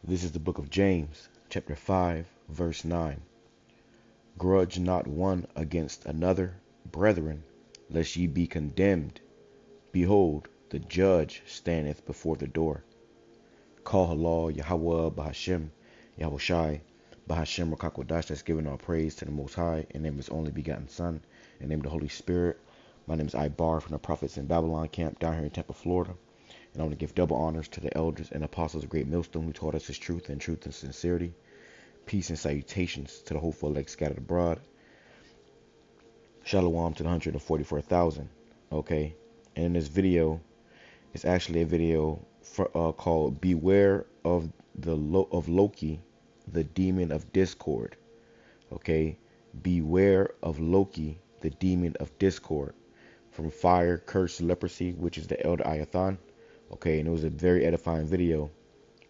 This is the book of James, chapter 5, verse 9. Grudge not one against another, brethren, lest ye be condemned. Behold, the judge standeth before the door. Call HALAL, YAHAWAH, BAHASHAM, YAHAWASHI, BAHASHAM, or QADASH, that's giving all praise to the Most High, in the name of His only begotten Son, in the name of the Holy Spirit. My name is Ibar from the Prophets in Babylon camp down here in Tampa, Florida. And I want to give double honors to the elders and apostles of Great Millstone who taught us His truth and sincerity. Peace and salutations to the hopeful elect scattered abroad. Shalom to the 144,000. Okay, and in this video, it's actually a video called "Beware of Loki, the Demon of Discord." Okay, beware of Loki, the Demon of Discord, from Fire, Curse, Leprosy, which is the Elder Ayathan. Okay, and it was a very edifying video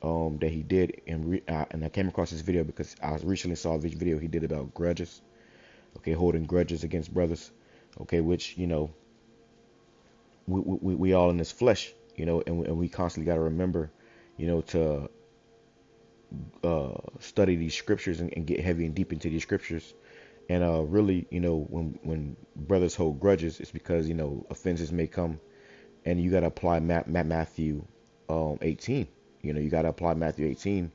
that he did, and I came across this video because I recently saw this video he did about grudges. Okay, holding grudges against brothers. Okay, which, you know, we all in this flesh, you know, and we constantly got to remember, you know, to study these scriptures and get heavy and deep into these scriptures. And really, you know, when brothers hold grudges, it's because, you know, offenses may come, and you got to apply Matthew 18. You know, you got to apply Matthew 18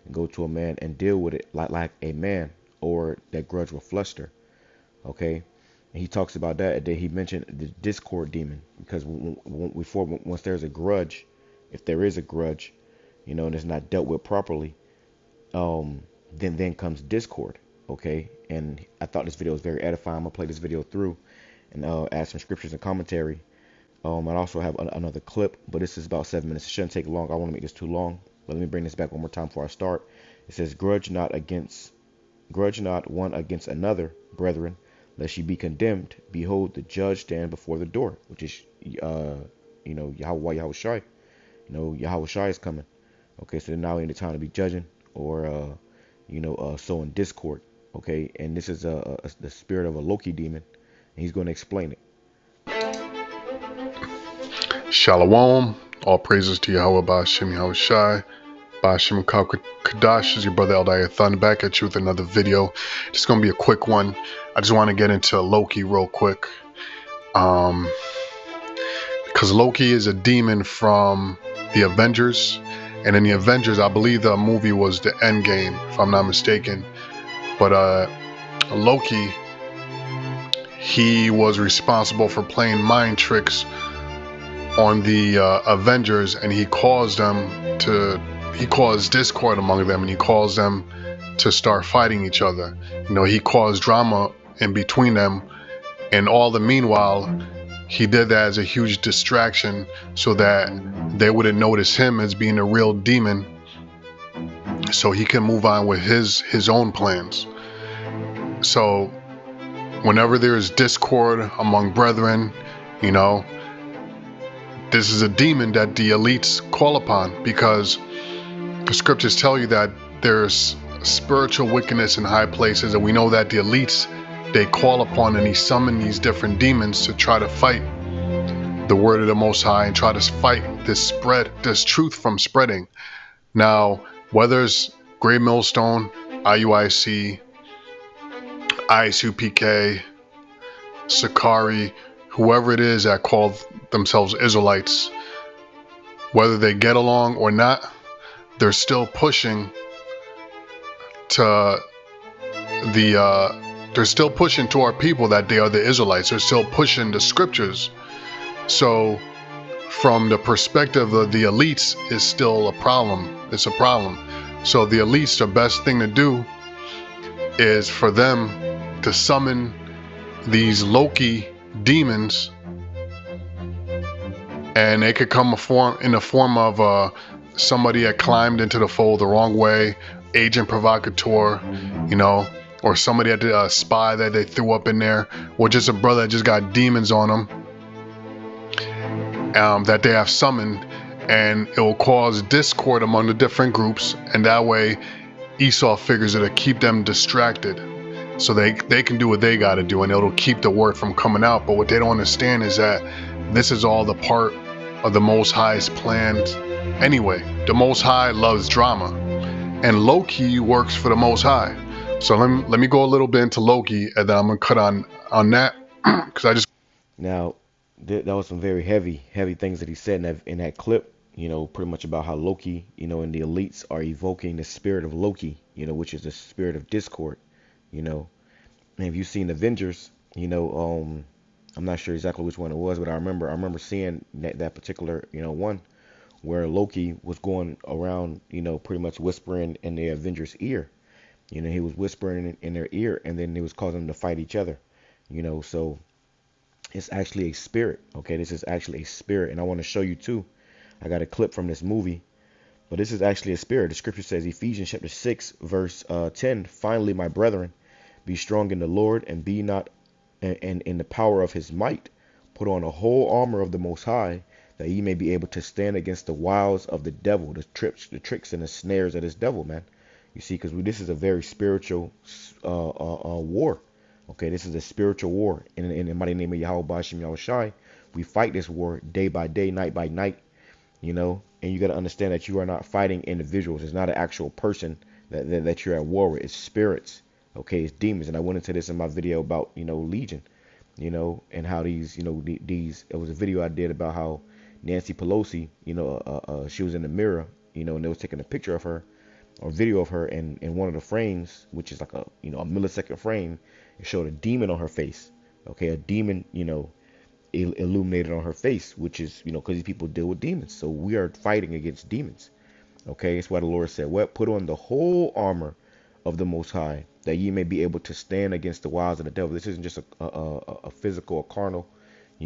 and go to a man and deal with it like a man, or that grudge will fluster. Okay, and he talks about that. He mentioned the discord demon, because once there's a grudge, if there is a grudge, you know, and it's not dealt with properly, then comes discord. Okay, and I thought this video was very edifying. I'm gonna play this video through and add some scriptures and commentary. I also have another clip, but this is about 7 minutes. It shouldn't take long. I don't want to make this too long, but let me bring this back one more time before I start. It says, grudge not one against another, brethren, lest ye be condemned. Behold, the judge stand before the door, which is, you know, YAHAWASHI. You know, YAHAWASHI is coming. Okay, so now ain't the time to be judging or, you know, sowing discord. Okay, and this is the spirit of a Loki demon, and he's going to explain it. Shalom, all praises to Yahweh, BAHASHAM, YAHWASHI, BAHASHAM, QADASH, is your brother Elder Ayathan, back at you with another video. It's going to be a quick one. I just want to get into Loki real quick. Because Loki is a demon from the Avengers. And in the Avengers, I believe the movie was the Endgame, if I'm not mistaken. But Loki, he was responsible for playing mind tricks on the Avengers, and he caused discord among them, and he caused them to start fighting each other. You know, he caused drama in between them, and all the meanwhile, he did that as a huge distraction so that they wouldn't notice him as being a real demon, so he can move on with his own plans. So whenever there is discord among brethren, you know, this is a demon that the elites call upon, because the scriptures tell you that there's spiritual wickedness in high places, and we know that the elites, they call upon and he summon these different demons to try to fight the word of the Most High and try to fight this truth from spreading. Now, whether it's Great Millstone, IUIC, ISUPK, Sakari, whoever it is that call themselves Israelites, whether they get along or not, they're still pushing to they're still pushing to our people that they are the Israelites. They're still pushing the scriptures. So from the perspective of the elites, is still a problem. It's a problem. So the elites, the best thing to do is for them to summon these Loki demons, and they could come in the form of somebody that climbed into the fold the wrong way, agent provocateur, you know, or somebody at the spy that they threw up in there, or just a brother that just got demons on them that they have summoned, and it will cause discord among the different groups, and that way Esau figures it'll keep them distracted so they can do what they got to do, and it'll keep the word from coming out. But what they don't understand is that this is all the part of the Most High's plans anyway. The Most High loves drama. and Loki works for the Most High. So let me go a little bit into Loki, and then I'm gonna cut on that because I just Now, that was some very heavy things that he said in that clip. Pretty much about how Loki, and the elites are evoking the spirit of Loki, which is the spirit of discord. You know, and if you've seen Avengers, I'm not sure exactly which one it was, but I remember seeing that particular, one where Loki was going around, pretty much whispering in the Avengers' ear. He was whispering in their ear, and then he was causing them to fight each other. So it's actually a spirit. Okay, this is actually a spirit, and I want to show you too. I got a clip from this movie, but this is actually a spirit. The scripture says, Ephesians chapter 6, verse 10. Finally, my brethren, be strong in the Lord and be not and in the power of his might. Put on the whole armor of the Most High, that ye may be able to stand against the wiles of the devil, the tricks and the snares of this devil, man. You see, because this is a very spiritual war. Okay, this is a spiritual war. In the mighty name of Yahawah, BAHASHAM, YAHAWASHI, we fight this war day by day, night by night. And you got to understand that you are not fighting individuals. It's not an actual person that you're at war with. It's spirits. Okay, it's demons. And I went into this in my video about, Legion, and how these, it was a video I did about how Nancy Pelosi, she was in the mirror, and they was taking a picture of her or video of her, and in one of the frames, which is like a millisecond frame, it showed a demon on her face. Okay, a demon, illuminated on her face, which is, because these people deal with demons. So we are fighting against demons. Okay, that's why the Lord said, "What? Put on the whole armor of the Most High, that ye may be able to stand against the wiles of the devil." This isn't just a physical or carnal, a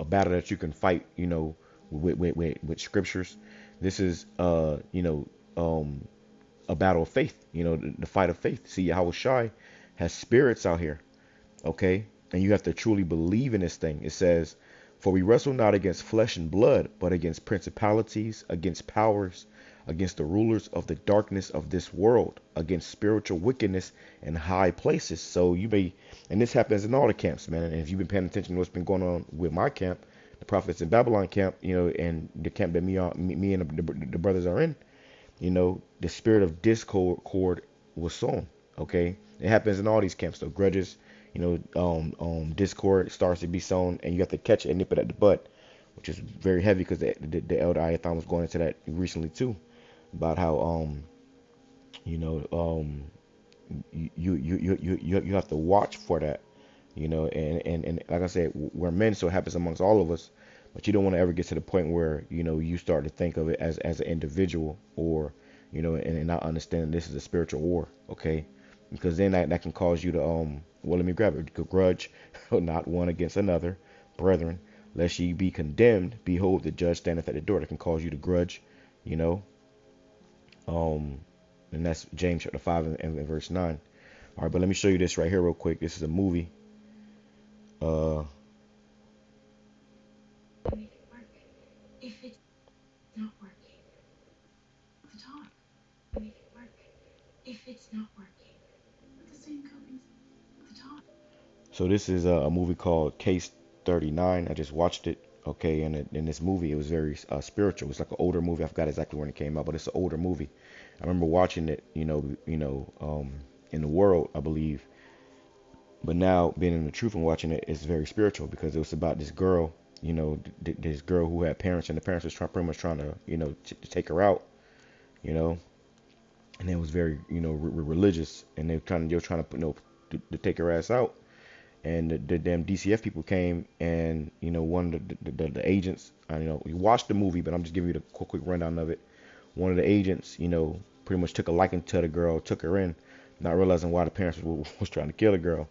battle that you can fight, with scriptures. This is, a battle of faith, the fight of faith. See, Yahawashi has spirits out here, okay? And you have to truly believe in this thing. It says, "For we wrestle not against flesh and blood, but against principalities, against powers, against the rulers of the darkness of this world, against spiritual wickedness in high places." So and this happens in all the camps, man. And if you've been paying attention to what's been going on with my camp, the Prophets in Babylon camp, and the camp that me and the brothers are in, the spirit of discord was sown. Okay, it happens in all these camps. So grudges, discord starts to be sown, and you have to catch it and nip it at the butt, which is very heavy, because the elder Ayathon was going into that recently too, about how you have to watch for that, and like I said, we're men, so it happens amongst all of us. But you don't want to ever get to the point where, you start to think of it as an individual, or, and not understanding this is a spiritual war, okay? Because then that can cause you to, well, let me grab it. Grudge, not one against another, brethren, lest ye be condemned. Behold, the judge standeth at the door. That can cause you to grudge, and that's James chapter 5 and verse 9. All right, but let me show you this right here real quick. This is a movie. So this is a movie called Case 39. I just watched it. Okay, and in this movie, it was very spiritual. It's like an older movie. I forgot exactly when it came out, but it's an older movie. I remember watching it, in the world, I believe. But now being in the truth and watching it, it's very spiritual, because it was about this girl, this girl who had parents, and the parents was pretty much trying to, to take her out, and it was very, religious, and they were trying to, to take her ass out. And the damn DCF people came, and one of the agents, you watched the movie, but I'm just giving you the quick rundown of it. One of the agents, pretty much took a liking to the girl, took her in, not realizing why the parents was trying to kill the girl.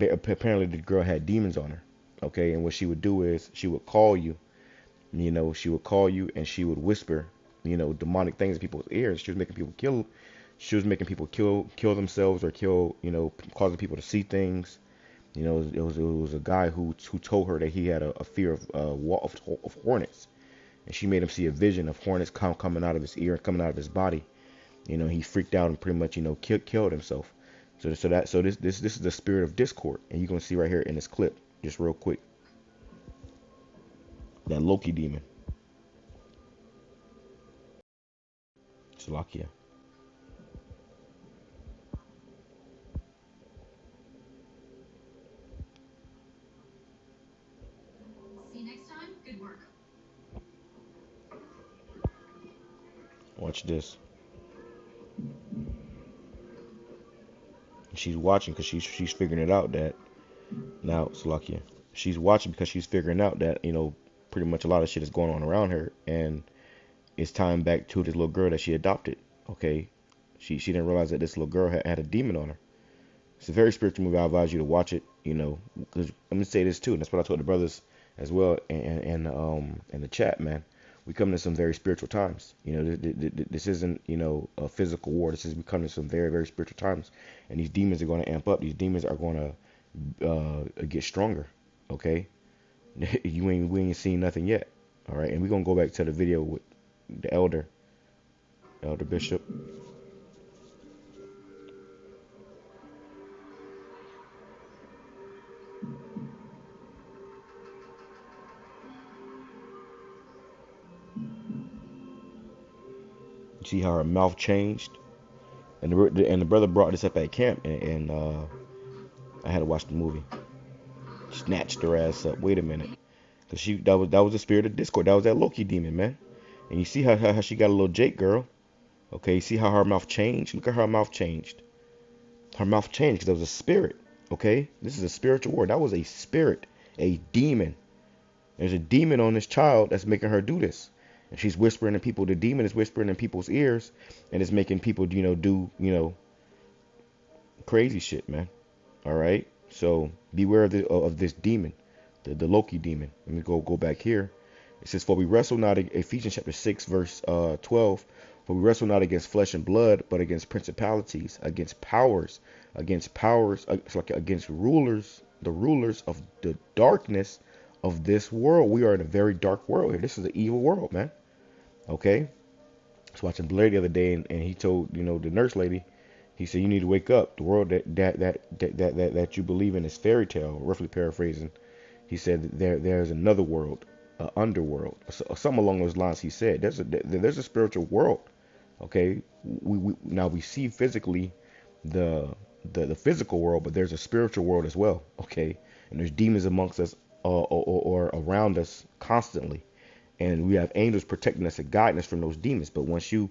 Apparently the girl had demons on her, okay? And what she would do is she would call you, she would call you, and she would whisper, demonic things in people's ears. She was making people kill. She was making people kill themselves, or kill, causing people to see things. It was a guy who told her that he had a fear of hornets, and she made him see a vision of hornets coming out of his ear and coming out of his body. He freaked out and pretty much killed himself. So this is the spirit of discord, and you're gonna see right here in this clip, just real quick, that Loki demon. Salakia. Watch this. She's watching because she's figuring it out that now Salakia. She's watching because she's figuring out that pretty much a lot of shit is going on around her, and it's tying back to this little girl that she adopted. Okay, she didn't realize that this little girl had a demon on her. It's a very spiritual movie. I advise you to watch it. Because I'm gonna say this too, and that's what I told the brothers as well, and in the chat, man. We come to some very spiritual times. This isn't a physical war. This is we come to some very very spiritual times, and these demons are going to amp up. These demons are going to get stronger. Okay, we ain't seen nothing yet. All right, and we're gonna go back to the video with the elder bishop. You see how her mouth changed, and the brother brought this up at camp, and I had to watch the movie. Snatched her ass up. Wait a minute, cause that was the spirit of discord. That was that Loki demon, man. And you see how she got a little Jake girl. Okay, you see how her mouth changed. Look at her mouth changed. Her mouth changed because there was a spirit. Okay, this is a spiritual war. That was a spirit, a demon. There's a demon on this child that's making her do this. And she's whispering in people. The demon is whispering in people's ears, and it's making people, do crazy shit, man. All right. So beware of this demon, the Loki demon. Let me go back here. It says, "For we wrestle not," Ephesians chapter 6, verse 12. "For we wrestle not against flesh and blood, but against principalities, against powers, against rulers, the rulers of the darkness of this world." We are in a very dark world here. This is an evil world, man. Okay. I was watching Blair the other day, and he told the nurse lady, he said, "You need to wake up. The world that you believe in is fairy tale." Roughly paraphrasing, he said there's another world, underworld, or something along those lines. He said there's a spiritual world. Okay, we see physically the physical world, but there's a spiritual world as well. Okay, and there's demons amongst us or around us constantly. And we have angels protecting us and guiding us from those demons. But once you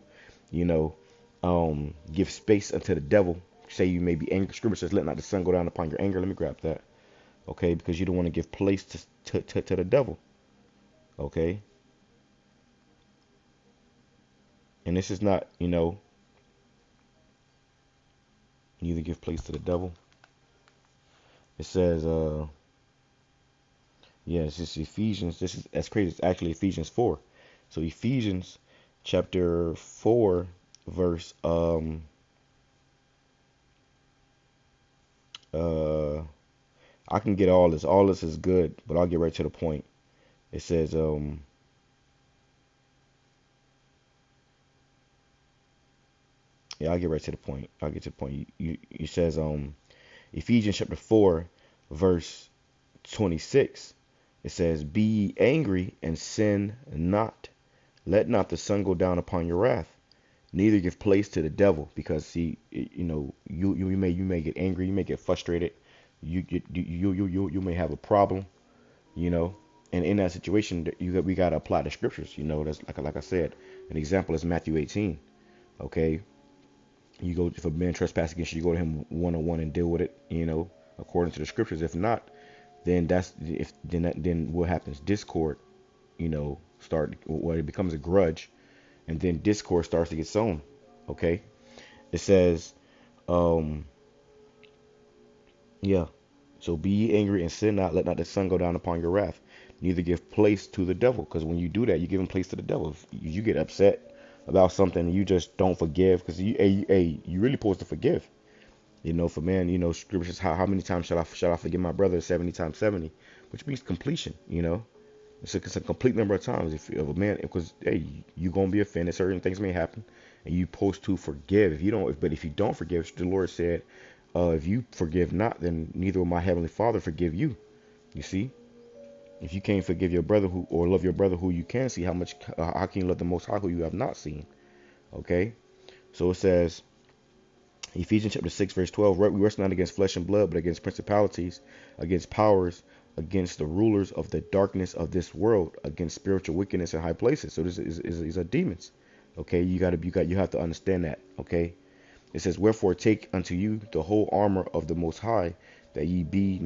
give space unto the devil, say you may be angry. Scripture says, "Let not the sun go down upon your anger." Let me grab that. Okay, because you don't want to give place to the devil. Okay. And this is not, neither give place to the devil. It says, yeah, this is Ephesians. That's crazy. It's actually Ephesians 4. So Ephesians chapter 4, verse I can get all this. All this is good, but I'll get right to the point. It says yeah, I'll get right to the point. I'll get to the point. You says Ephesians chapter 4, verse 26. It says, "Be ye angry and sin not. Let not the sun go down upon your wrath. Neither give place to the devil." Because see, you may get angry, you may get frustrated, you may have a problem, and in that situation, we gotta apply the scriptures. That's like I said, an example is Matthew 18. Okay, you go, if a man trespass against you, you go to him one-on-one and deal with it, according to the scriptures. If not, then then what happens? Discord, it becomes a grudge, and then discord starts to get sown. Okay, it says, yeah. So be ye angry and sin not. Let not the sun go down upon your wrath. Neither give place to the devil, because when you do that, you're giving place to the devil. If you get upset about something and you just don't forgive, because you really supposed to forgive. For man, scripture says, how many times shall I forgive my brother? 70 times 70, which means completion. It's a complete number of times. If a man, because you're gonna be offended, certain things may happen, and you supposed to forgive. If you don't forgive, the Lord said, if you forgive not, then neither will my heavenly Father forgive you. You see, if you can't forgive your brother or love your brother who you can see, how can you love the Most High who you have not seen? Okay, so it says, Ephesians chapter 6, verse 12, we wrestle not against flesh and blood, but against principalities, against powers, against the rulers of the darkness of this world, against spiritual wickedness in high places. So these are demons. Okay, you have to understand that. Okay, it says, wherefore take unto you the whole armor of the Most High, that ye be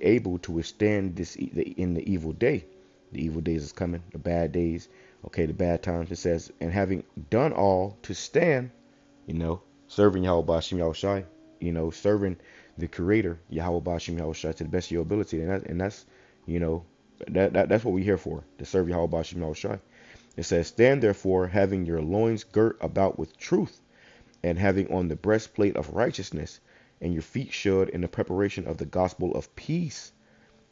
able to withstand in the evil day. The evil days is coming, the bad days. Okay, the bad times. It says, and having done all to stand, serving YAHAWASHI, serving the Creator, YAHAWASHI, to the best of your ability. And that's, that's what we're here for, to serve YAHAWASHI. It says, stand therefore, having your loins girt about with truth, and having on the breastplate of righteousness, and your feet shod in the preparation of the gospel of peace.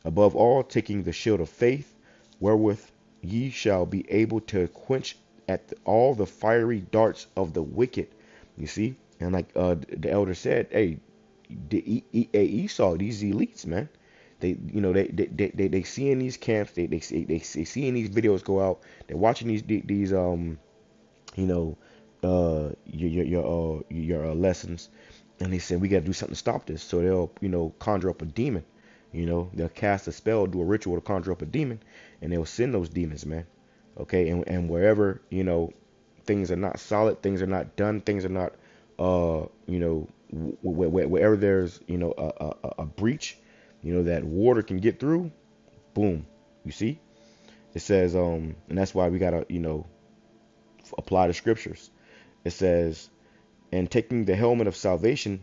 Above all, taking the shield of faith, wherewith ye shall be able to quench all the fiery darts of the wicked. You see? And like the elder said, hey, Esau, these elites, man, they see in these camps, they see in these videos go out, they're watching these your lessons, and they said we got to do something to stop this. So they'll conjure up a demon. They'll cast a spell, do a ritual to conjure up a demon, and they'll send those demons, man. Okay, and wherever things are not solid, things are not done, things are not wherever there's a breach, that water can get through, boom. You see, it says and that's why we gotta apply the scriptures. It says, and taking the helmet of salvation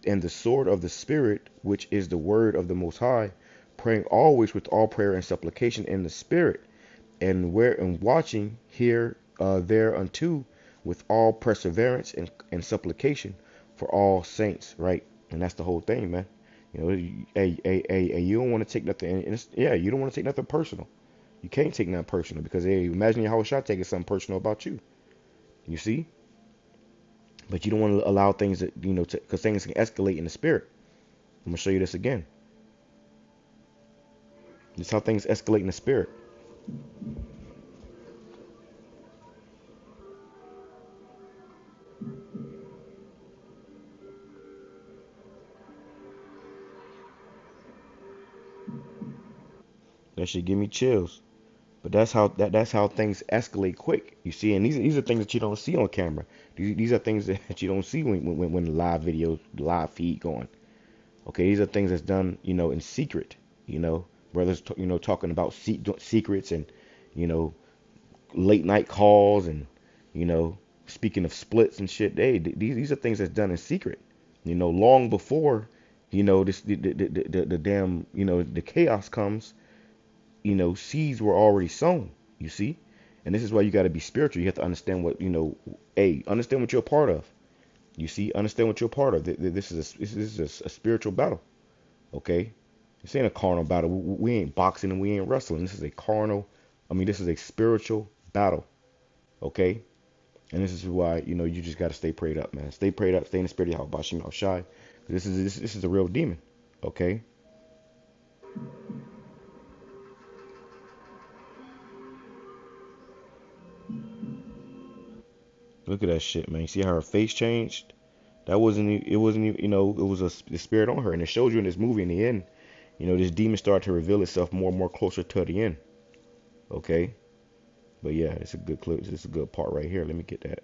and the sword of the Spirit, which is the word of the Most High, praying always with all prayer and supplication in the Spirit, and watching here thereunto with all perseverance and supplication for all saints, right? And that's the whole thing, man. Hey, you don't want to take nothing. You don't want to take nothing personal. You can't take nothing personal because imagine Yahawashi taking something personal about you. You see? But you don't want to allow things that, because things can escalate in the spirit. I'm going to show you this again. This is how things escalate in the spirit. That should give me chills. But that's how things escalate quick. You see, and these are things that you don't see on camera. These are things that you don't see when the live video, live feed going. Okay, these are things that's done, in secret. Brothers, talking about secrets and, late night calls and, speaking of splits and shit. These are things that's done in secret. Long before, the damn, the chaos comes. Seeds were already sown, you see? And this is why you got to be spiritual. You have to understand what, understand what you're a part of. You see, understand what you're a part of. This is a spiritual battle, okay? This ain't a carnal battle. We ain't boxing and we ain't wrestling. This is this is a spiritual battle, okay? And this is why, you just got to stay prayed up, man. Stay prayed up, stay in the spirit of YAHAWASHI. This is a real demon, okay? Look at that shit, man. You see how her face changed? It wasn't, it was the spirit on her. And it shows you in this movie in the end, this demon started to reveal itself more and more closer to the end. Okay? But yeah, it's a good clip. It's a good part right here. Let me get that.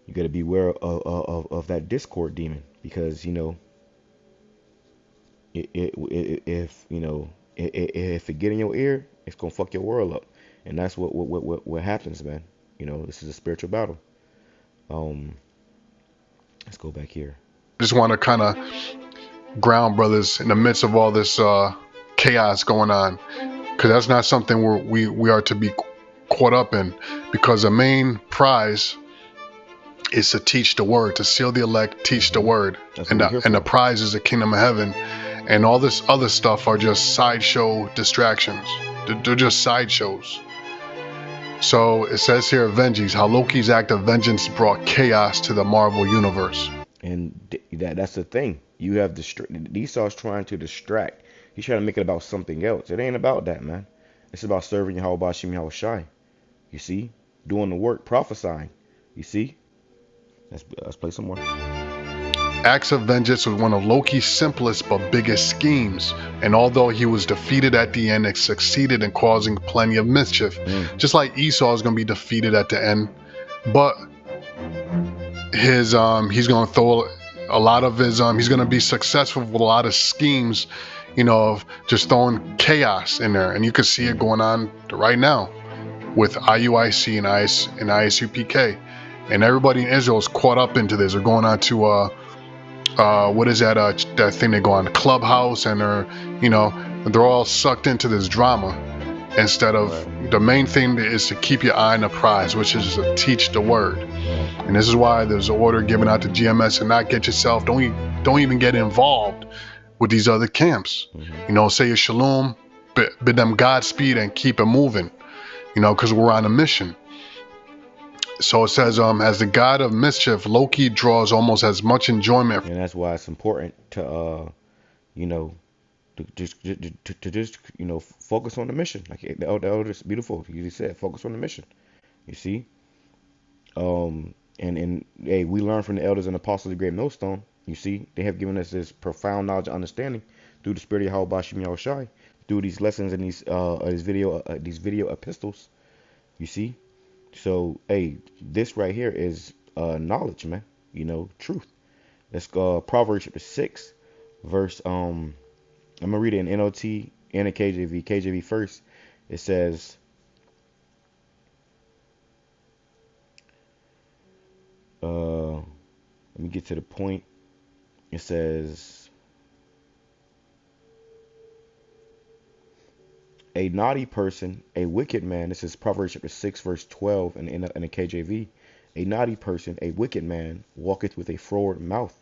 You got to beware of that discord demon because, if it get in your ear, it's going to fuck your world up. And that's what happens, man. This is a spiritual battle. Let's go back here. I just want to kind of ground brothers in the midst of all this chaos going on, because that's not something we are to be caught up in, because the main prize is to teach the word, to seal the elect, teach the word, and the prize is the kingdom of heaven, and all this other stuff are just sideshow distractions. They're just sideshows. So it says here, Avengers, how Loki's act of vengeance brought chaos to the Marvel universe. And that's the thing. You have Esau's trying to distract. He's trying to make it about something else. It ain't about that, man. It's about serving YAHAWASHI. You see? doing the work, prophesying. You see? Let's play some more. Acts of vengeance was one of Loki's simplest but biggest schemes, and although he was defeated at the end, it succeeded in causing plenty of mischief. Just like Esau is going to be defeated at the end, but he's going to throw a lot of his he's going to be successful with a lot of schemes, of just throwing chaos in there, and you can see it going on right now with IUIC and ISUPK, and everybody in Israel is caught up into this. They're going on to what is that thing they go on Clubhouse, and they're all sucked into this drama instead of the main thing is to keep your eye on the prize, which is to teach the word. And this is why there's an order given out to GMS and not get yourself, don't even get involved with these other camps. Say your shalom, bid them Godspeed and keep it moving, because we're on a mission. So it says, as the god of mischief, Loki draws almost as much enjoyment. And that's why it's important to, to just, focus on the mission. Like the elders, beautiful. You said, focus on the mission. You see? And hey, we learn from the elders and apostles of Great Millstone. You see, they have given us this profound knowledge and understanding through the spirit of YAHAWASHI, through these lessons and these video epistles. You see? So, hey, this right here is knowledge, man. Truth. Let's go Proverbs chapter 6, verse, I'm going to read it in NLT and a KJV. KJV first. It says, let me get to the point. It says, a naughty person, a wicked man. This is Proverbs chapter 6, verse 12 in the KJV. A naughty person, a wicked man, walketh with a froward mouth.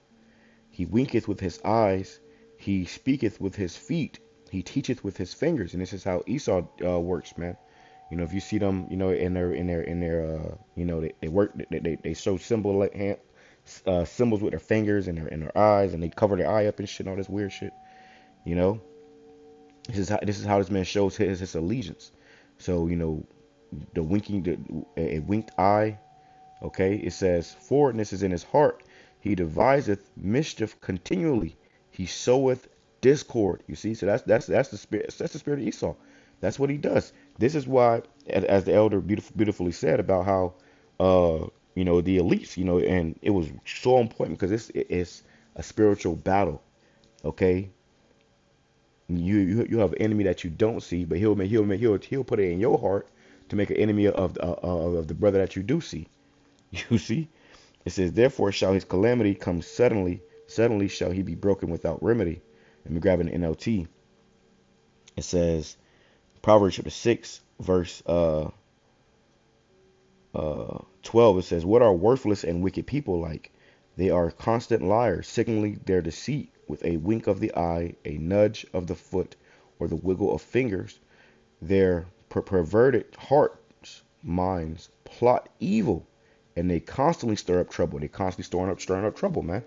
He winketh with his eyes. He speaketh with his feet. He teacheth with his fingers. And this is how Esau works, man. If you see them, in their they work. They show symbols with their fingers and their eyes, and they cover their eye up and shit, and all this weird shit. This is how this man shows his allegiance. So, the a winked eye. Okay, it says, forwardness is in his heart. He deviseth mischief continually. He soweth discord. You see, so that's the spirit. That's the spirit of Esau. That's what he does. This is why, as the elder beautifully said about how, the elites, and it was so important because it's a spiritual battle. Okay. You have an enemy that you don't see, but he'll put it in your heart to make an enemy of the brother that you do see. You see, it says, therefore shall his calamity come suddenly. Suddenly shall he be broken without remedy. Let me grab an NLT. It says, Proverbs chapter 6, verse 12. It says, what are worthless and wicked people like? They are constant liars, signaling their deceit with a wink of the eye, a nudge of the foot, or the wiggle of fingers. Their perverted hearts, minds, plot evil, and they constantly stir up trouble. They constantly stirring up trouble, man.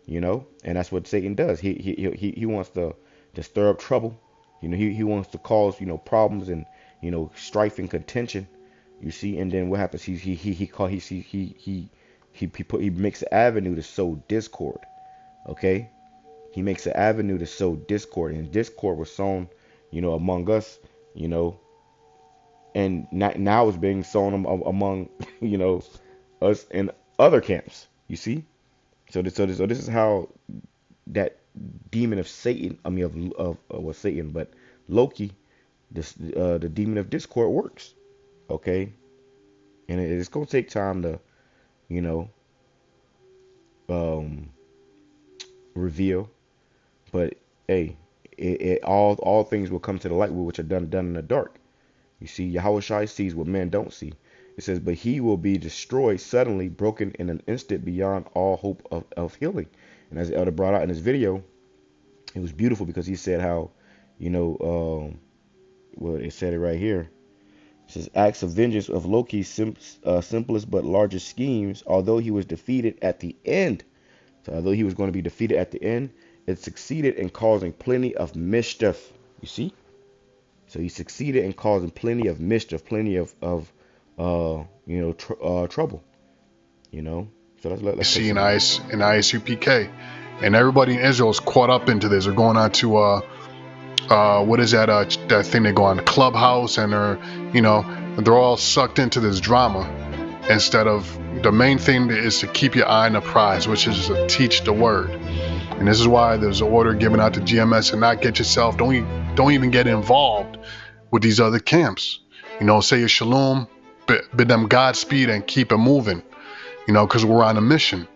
And that's what Satan does. He wants to stir up trouble. He wants to cause problems and strife and contention. You see, and then what happens? He makes an avenue to sow discord. Okay. He makes an avenue to sow discord, and discord was sown, among us, and now it's being sown among, us in other camps. You see, so this is how that demon of Satan, of Satan, but Loki, the demon of discord works. Okay, and it's gonna take time to, reveal. But hey, all things will come to the light which are done in the dark. You see, Yahawashi sees what men don't see. It says, but he will be destroyed suddenly, broken in an instant, beyond all hope of healing. And as the elder brought out in his video, it was beautiful because he said how, well, it said it right here. It says, acts of vengeance of Loki's simplest but largest schemes, although he was defeated at the end. So although he was going to be defeated at the end, it succeeded in causing plenty of mischief. You see? So he succeeded in causing plenty of mischief, plenty of trouble. So let's take see in some. ISUPK, and everybody in Israel is caught up into this. They're going on to what is that that thing they go on Clubhouse, and they're all sucked into this drama instead of the main thing is to keep your eye on the prize, which is to teach the word. And this is why there's an order given out to GMS and not get yourself, don't even get involved with these other camps. Say your shalom, bid them Godspeed and keep it moving, because we're on a mission.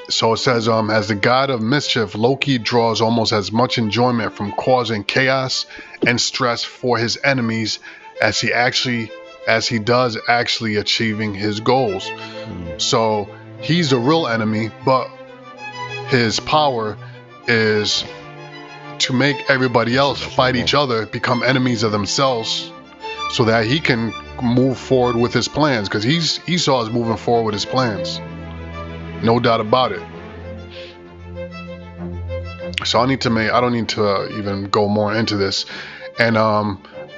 So it says, as the god of mischief, Loki draws almost as much enjoyment from causing chaos and stress for his enemies as he does actually achieving his goals. So he's the real enemy, but his power is to make everybody else fight each other, become enemies of themselves, so that he can move forward with his plans, because Esau is moving forward with his plans. No doubt about it. So I don't need to even go more into this. And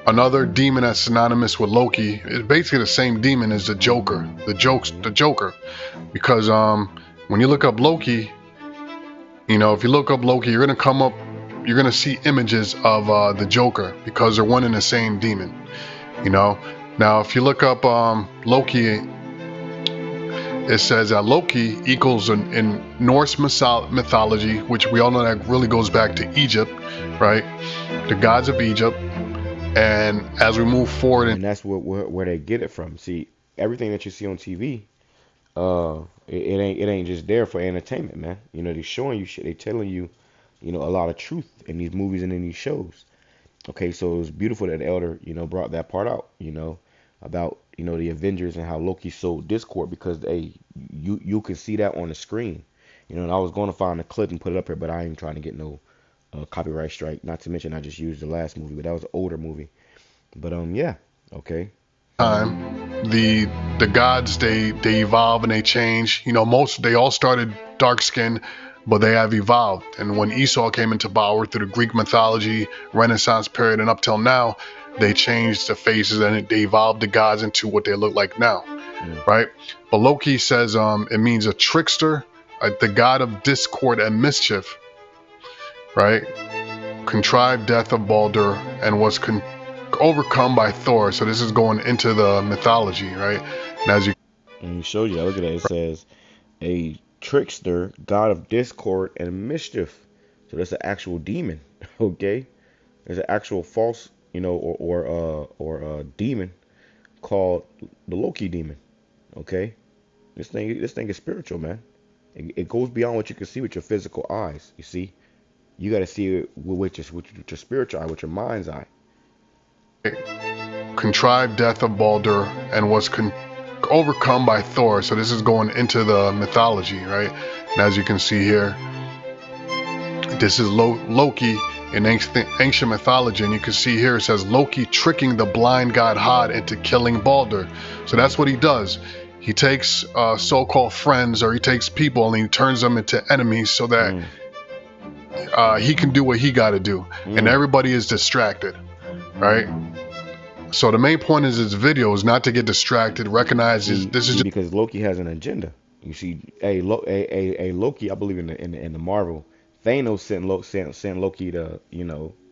another demon that's synonymous with Loki is basically the same demon as the Joker. The Joker. Because when you look up Loki, if you look up Loki, you're gonna see images of the Joker, because they're one and the same demon. Now if you look up Loki, it says that Loki equals in Norse mythology, which we all know that really goes back to Egypt, right? The gods of Egypt. And as we move forward, And that's where they get it from. See, everything that you see on TV, it ain't just there for entertainment, man. They're showing you shit. They're telling you, a lot of truth in these movies and in these shows. Okay, so it was beautiful that the elder, brought that part out, about the Avengers and how Loki sowed discord, because you can see that on the screen. And I was going to find a clip and put it up here, but I ain't trying to get no copyright strike. Not to mention I just used the last movie, but that was an older movie. But yeah, okay. The gods they evolve and they change. They all started dark skinned, but they have evolved. And when Esau came into power through the Greek mythology, Renaissance period, and up till now, they changed the faces and they evolved the gods into what they look like now, right? But Loki says it means a trickster, the god of discord and mischief, right? Contrived death of Balder and was overcome by Thor. So this is going into the mythology, right? And he showed you, look at that. It says a trickster, god of discord and mischief. So that's an actual demon, okay? There's an actual false, or a demon called the Loki demon, okay? This thing is spiritual, man. It goes beyond what you can see with your physical eyes. You see, you got to see it with your spiritual eye, with your mind's eye. Contrived death of Balder and was overcome by Thor. So this is going into the mythology, right? And as you can see here, this is Loki in ancient mythology, and you can see here it says Loki tricking the blind god Hod into killing Balder. So that's what he does. He takes so-called friends, or he takes people and he turns them into enemies so that he can do what he got to do, and everybody is distracted, right? So the main point is this video is not to get distracted. Recognize this is just because Loki has an agenda. You see, Loki, I believe in the Marvel, Thanos sent Loki to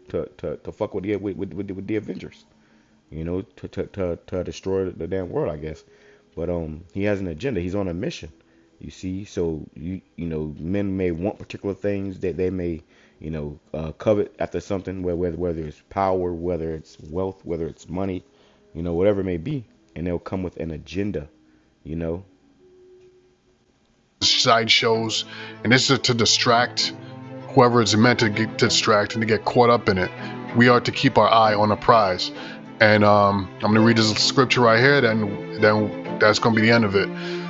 to fuck with the Avengers, to destroy the damn world, I guess. But he has an agenda. He's on a mission. You see, so men may want particular things that they may covet after something, whether it's power, whether it's wealth, whether it's money, whatever it may be, and they'll come with an agenda, Side shows, and this is to distract whoever is meant to distract and to get caught up in it. We are to keep our eye on the prize. And I'm going to read this scripture right here, then that's going to be the end of it.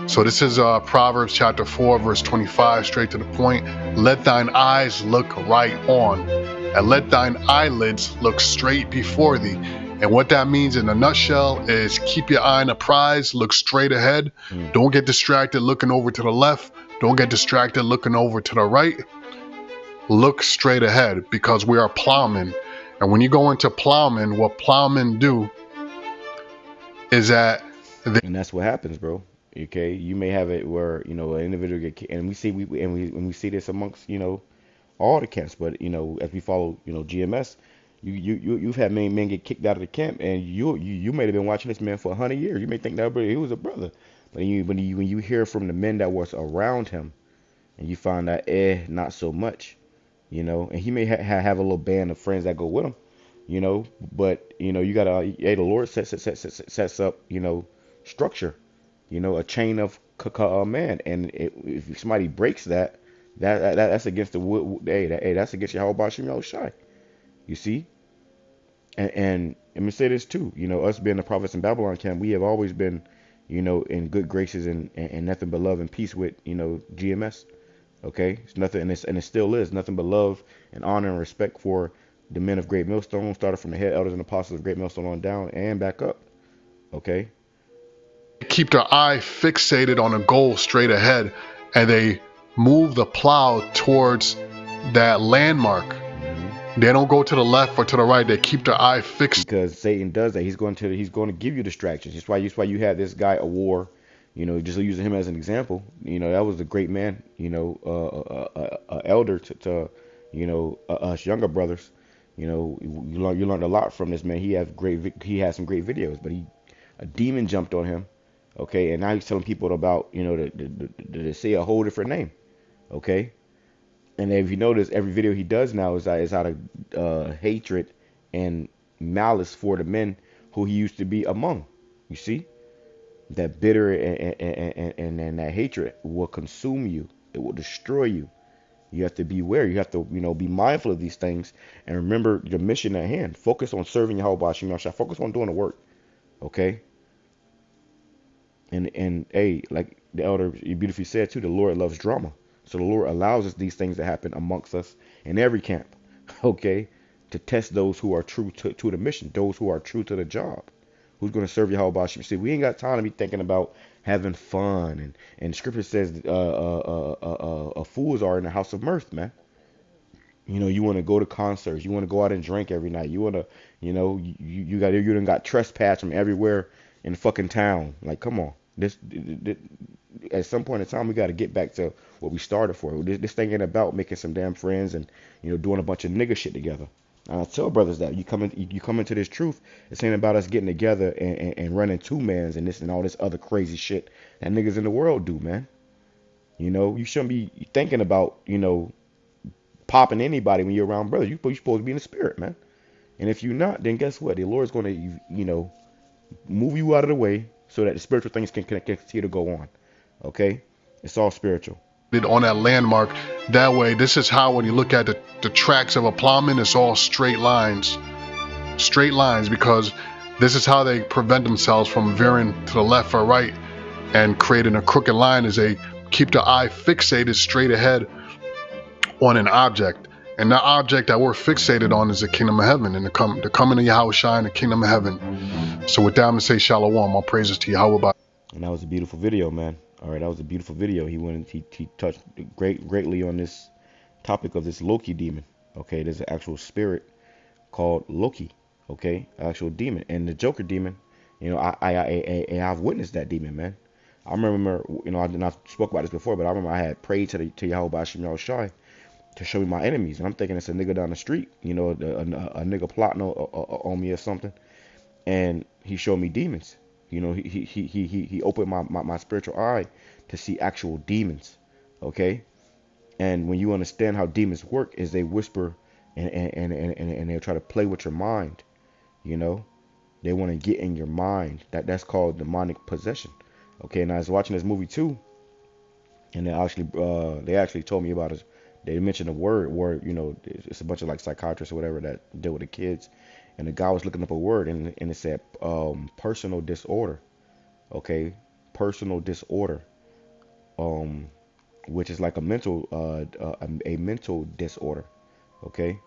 So this is Proverbs chapter 4, verse 25, straight to the point. Let thine eyes look right on, and let thine eyelids look straight before thee. And what that means in a nutshell is keep your eye on the prize, look straight ahead. Don't get distracted looking over to the left. Don't get distracted looking over to the right. Look straight ahead, because we are plowmen. And when you go into plowmen, what plowmen do is that they And that's what happens, bro. Okay, you may have it where an individual and we see this amongst all the camps, but as we follow GMS, you've had many men get kicked out of the camp, and you may have been watching this man for 100 years. You may think that he was a brother, but when you hear from the men that was around him, and you find out not so much, and he may have a little band of friends that go with him, but you gotta the Lord sets up structure, a chain of man, and if somebody breaks that's against the that's against YAHAWASHI. You see, and let me say this too. Us being the prophets in Babylon camp, we have always been, in good graces and nothing but love and peace with GMS. Okay, it's nothing, and it still is nothing but love and honor and respect for the men of Great Millstone, started from the head elders and apostles of Great Millstone on down and back up. Okay, keep their eye fixated on a goal straight ahead, and they move the plow towards that landmark. They don't go to the left or to the right. They keep their eye fixed. because Satan does that. He's going to give you distractions. That's why you had this guy, a war. Just using him as an example. That was a great man. Elder to us younger brothers. You learned a lot from this man. He had some great videos, but a demon jumped on him. Okay, and now he's telling people about to say a whole different name. Okay, and if you notice, every video he does now is out of hatred and malice for the men who he used to be among. You see, that bitter and that hatred will consume you. It will destroy you. You have to beware. You have to, be mindful of these things and remember your mission at hand. Focus on serving YAHAWASHI. Focus on doing the work. Okay. And hey, like the elder beautifully said too, the Lord loves drama. So the Lord allows us these things to happen amongst us in every camp. Okay. To test those who are true to the mission, those who are true to the job, who's going to serve YAHAWASHI. See, we ain't got time to be thinking about having fun, and Scripture says fools are in the house of mirth, man. You want to go to concerts, you want to go out and drink every night, you want to, you done got trespassed from everywhere in the fucking town. Like, come on, this at some point in time we got to get back to what we started for. This thing ain't about making some damn friends and doing a bunch of nigga shit together. And I tell brothers that you come into this truth. It's ain't about us getting together and running two mans and this and all this other crazy shit that niggas in the world do, man. You shouldn't be thinking about popping anybody when you're around brothers. You're supposed to be in the spirit, man. And if you're not, then guess what? The Lord's going to move you out of the way so that the spiritual things can continue to go on. Okay, it's all spiritual. On that landmark. That way, this is how when you look at the tracks of a plowman, it's all straight lines, because this is how they prevent themselves from veering to the left or right and creating a crooked line, is they keep the eye fixated straight ahead on an object, and that object that we're fixated on is the kingdom of heaven and the coming of YAHAWASHI in the kingdom of heaven. So with that, I'm gonna say shalom, all praises to Yahweh. And that was a beautiful video, man. All right, that was a beautiful video. He touched greatly on this topic of this Loki demon. Okay, there's an actual spirit called Loki. Okay, actual demon, and the Joker demon. I've witnessed that demon, man. I remember, I spoke about this before, but I remember I had prayed to YAHAWASHI to show me my enemies, and I'm thinking it's a nigga down the street, a nigga plotting on me or something, and he showed me demons. He opened my spiritual eye to see actual demons. Okay, and when you understand how demons work, is they whisper and they'll try to play with your mind. They want to get in your mind. That's called demonic possession. Okay, and I was watching this movie too, and they actually told me about it. They mentioned a word where it's a bunch of like psychiatrists or whatever that deal with the kids, and the guy was looking up a word and it said personal disorder. Okay, personal disorder, which is like a mental disorder. Okay,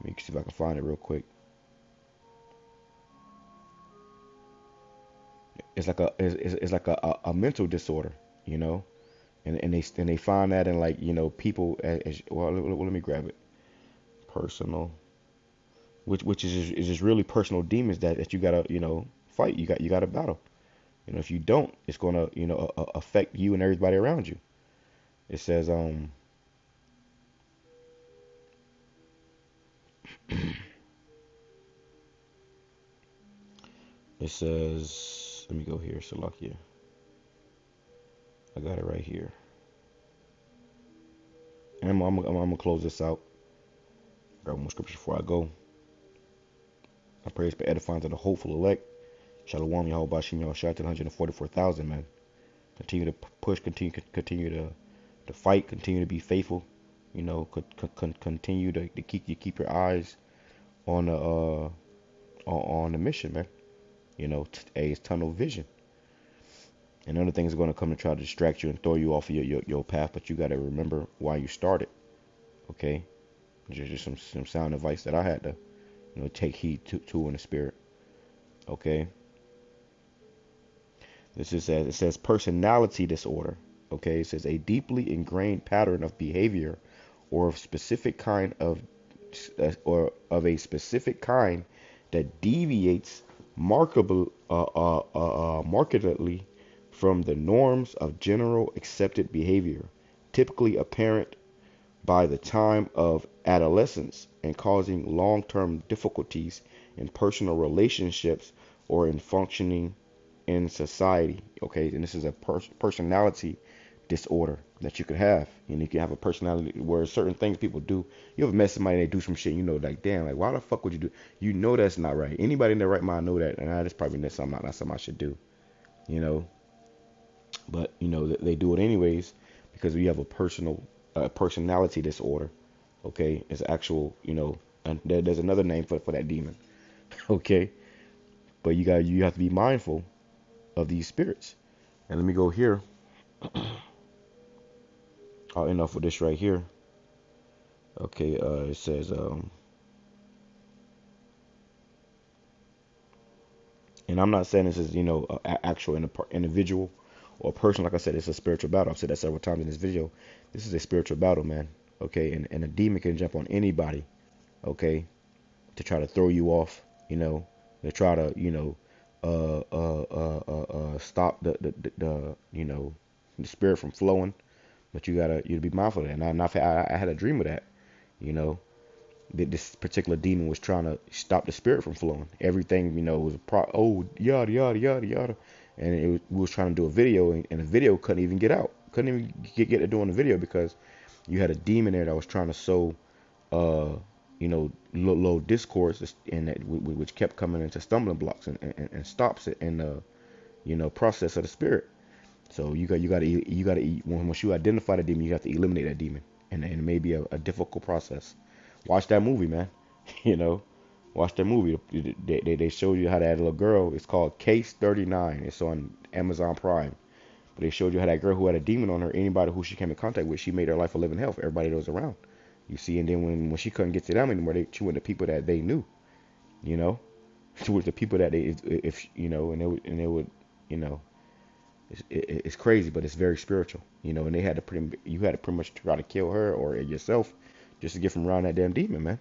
let me see if I can find it real quick. It's like a mental disorder, and they find that in like people well, let me grab it. Personal, which is just really personal demons that you gotta fight. You got to battle. If you don't, it's gonna affect you and everybody around you. It says it says, let me go here, Salakia. I got it right here. And I'm gonna close this out. Grab one more scripture before I go. I pray it's been edifying to the hopeful elect. Shalom, YAHAWASHI, Yahawashi to the 144,000, man. Continue to push, continue to fight, continue to be faithful. Continue to keep your eyes on the mission, man. It's tunnel vision. And other things are going to come to try to distract you and throw you off of your path, but you got to remember why you started. Okay, just some sound advice that I had to take heed to in the spirit. Okay. It says personality disorder. Okay, it says a deeply ingrained pattern of behavior or of specific kind of a specific kind that deviates markedly from the norms of general accepted behavior, typically apparent by the time of adolescence and causing long-term difficulties in personal relationships or in functioning in society. Okay, and this is a personality disorder that you could have. You can have a personality where certain things people do. You ever met somebody, they do some shit, like, damn, like, why the fuck would you do? That's not right. Anybody in their right mind know that, and that's probably not something I should do. But they do it anyways because we have a personality disorder. Okay, it's actual, and there's another name for that demon. Okay, but you have to be mindful of these spirits. And let me go here. I'll end off with this right here. Okay, it says, and I'm not saying this is, actual individual or person. Like I said, it's a spiritual battle. I've said that several times in this video. This is a spiritual battle, man. Okay, and a demon can jump on anybody, okay, to try to throw you off, to try to, stop the spirit from flowing. But you be mindful of that. And I had a dream of that, this particular demon was trying to stop the spirit from flowing. Everything, was yada yada yada yada, and we was trying to do a video, and the video couldn't even get out. Couldn't even get to doing the video because you had a demon there that was trying to sow, low discourse, and that which kept coming into stumbling blocks and stops it in the process of the spirit. So you got to once you identify the demon, you have to eliminate that demon, and it may be a difficult process. Watch that movie, man. Watch that movie. They showed you how that little girl. It's called Case 39. It's on Amazon Prime. But they showed you how that girl who had a demon on her, anybody who she came in contact with, she made her life a living hell for everybody that was around. You see, and then when she couldn't get to them anymore, she went to people that they knew. She went to people that and they would. It's crazy, but it's very spiritual. And you had to pretty much try to kill her or yourself just to get from around that damn demon, man.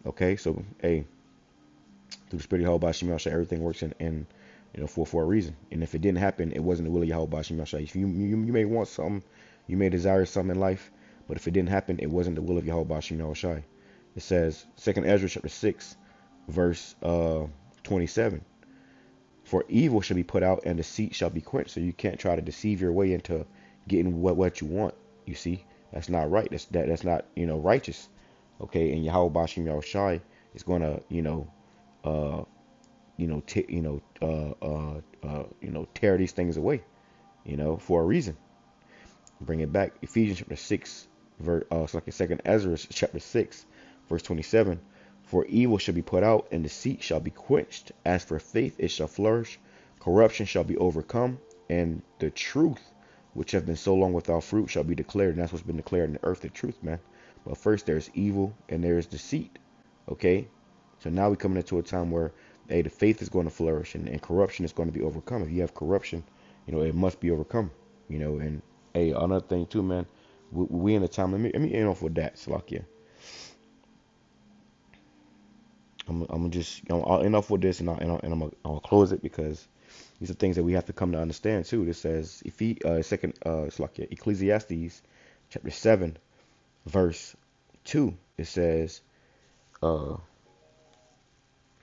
Okay, so hey, through the spirit of YAHAWASHI, everything works in for a reason. And if it didn't happen, it wasn't the will of YAHAWASHI. If you may want something, you may desire something in life, but if it didn't happen, it wasn't the will of YAHAWASHI. It says 2nd Ezra chapter 6, verse 27. For evil shall be put out, and deceit shall be quenched. So you can't try to deceive your way into getting what you want. You see, that's not right. That's not righteous. Okay, and YAHAWASHI is going to tear these things away, for a reason. Bring it back. Ephesians chapter 6, verse 2nd Ezra chapter 6, verse 27. For evil shall be put out, and deceit shall be quenched. As for faith, it shall flourish. Corruption shall be overcome, and the truth, which have been so long without fruit, shall be declared. And that's what's been declared in the earth, the truth, man. But first, there's evil, and there's deceit. Okay? So now we're coming into a time where, hey, the faith is going to flourish, and corruption is going to be overcome. If you have corruption, it must be overcome. And hey, another thing too, man. We in a time. Let me end off with that, Salakia. I'm gonna just, I'll end off with this, and I'll close it, because these are things that we have to come to understand too. This says, if he second it's like Ecclesiastes chapter 7 verse 2. It says, uh,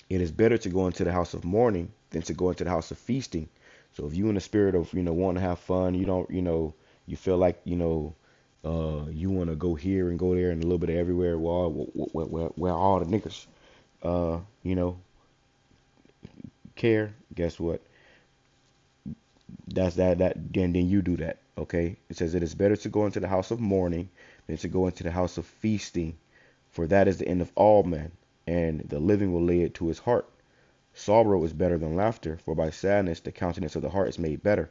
it is better to go into the house of mourning than to go into the house of feasting. So if you in the spirit of, wanting to have fun, you don't, you feel like, you want to go here and go there and a little bit of everywhere, where all the niggas, uh, you know, care. Guess what? That's then you do that. Okay. It says, it is better to go into the house of mourning than to go into the house of feasting, for that is the end of all men, and the living will lay it to his heart. Sorrow is better than laughter, for by sadness the countenance of the heart is made better.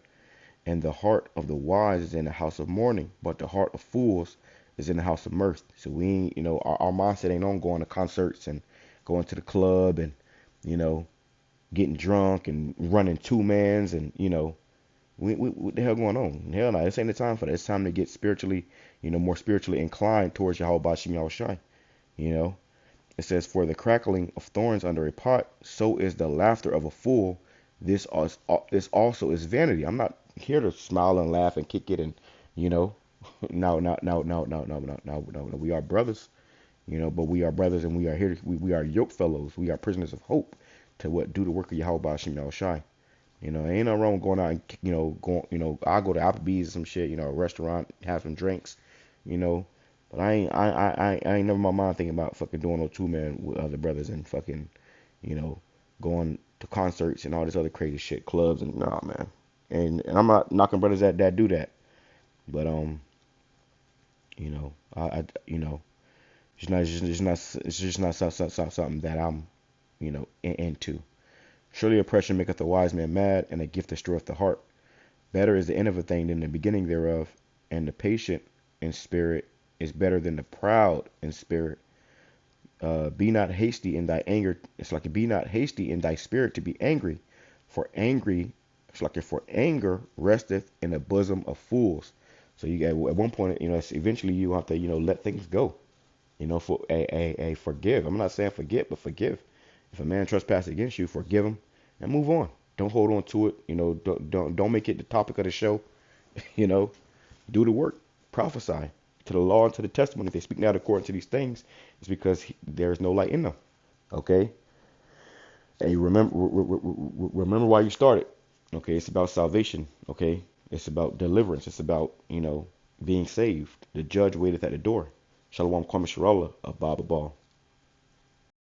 And the heart of the wise is in the house of mourning, but the heart of fools is in the house of mirth. So we ain't, our mindset ain't on going to concerts and going to the club and, you know, getting drunk and running two mans and, what the hell going on? Hell no, this ain't the time for that. It's time to get spiritually, more spiritually inclined towards YAHAWASHI. You know, it says, for the crackling of thorns under a pot, so is the laughter of a fool. This also is vanity. I'm not here to smile and laugh and kick it and, no, no. We are brothers, but we are brothers, and we are here. We are yoke fellows. We are prisoners of hope to do the work of YAHAWASHI. Ain't no wrong with going out and, I'll go to Applebee's or some shit, a restaurant, have some drinks, but I ain't never in my mind thinking about fucking doing no two man with other brothers and fucking, going to concerts and all this other crazy shit, clubs, and nah, man. And I'm not knocking brothers that do that, but it's just not something that I'm, into. Surely oppression maketh a wise man mad, and a gift destroyeth the heart. Better is the end of a thing than the beginning thereof, and the patient in spirit is better than the proud in spirit. Be not hasty in thy anger. It's like, be not hasty in thy spirit to be angry, for anger resteth in the bosom of fools. So you at one point, eventually you have to, let things go. For a forgive. I'm not saying forget, but forgive. If a man trespasses against you, forgive him and move on. Don't hold on to it. Don't make it the topic of the show. Do the work. Prophesy to the law and to the testimony. If they speak not according to these things, it's because there is no light in them. Okay. And you remember why you started. Okay. It's about salvation. Okay. It's about deliverance. It's about, being saved. The judge waiteth at the door. Shalom, Kwame Sharala of Baba Ball.